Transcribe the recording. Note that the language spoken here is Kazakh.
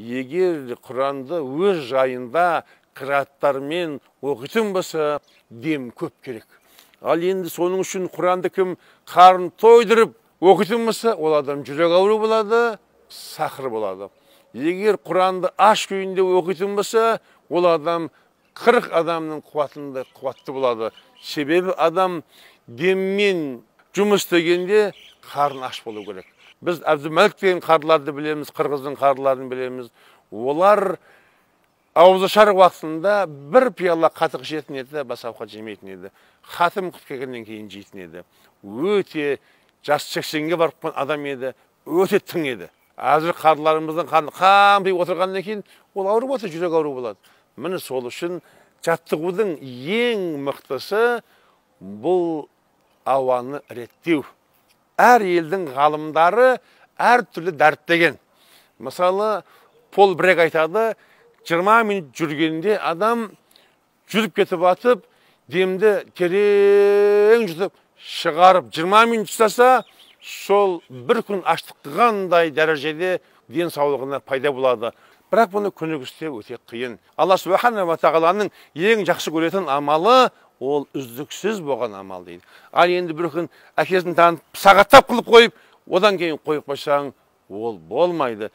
егер Құранды өз жайында қыраттармен оқитын болса, дем көп керек. Ал енді соның үшін Құранды кім қарын тойдырып оқитын болса, ол адам жүрек ауру болады, сақыр болады. Егер Құранды аш күйінде оқитын болса, ол адам 40 адамның қуатты болады. Себебі адам деммен жұмыс істегенде қарын аш болу керек. Біз Әбдімәлік деген қарларды білеміз, қырғыздың қарларын білеміз. Олар ауызашар уақытында бір пиала қатық жейтін еді, басқа ауқат жемейтін еді. Хатым құт келгеннен кейін жейтін еді. Өте жас 80-ге барып адам еді, өте тың еді. Әзір қарларымыздың қампи отырғаннан кейін ол ауру болса, жүрек ауру болады. Міне сол үшін жаттығудың ең мықтысы бұл ауаны реттеу. Әр елдің ғалымдары әр түрлі дәріптеген. Мысалы, Пол Брек айтады, 20 минут жүргенде адам жүріп кетіп атып, демді терең жұтып шығарып 20 минут ұстаса, сол бір күн аштықтығандай дәрежеде денсаулығына пайда болады. Бірақ бұны күнігісте өте қиын. Алла Субхана ва Тағаланың ең жақсы көретін амалы ол үздіксіз болған амал дейді. Ал енді бір күн әкесін танып, сағаттап қылып қойып, одан кейін қойып қойсаң, ол болмайды.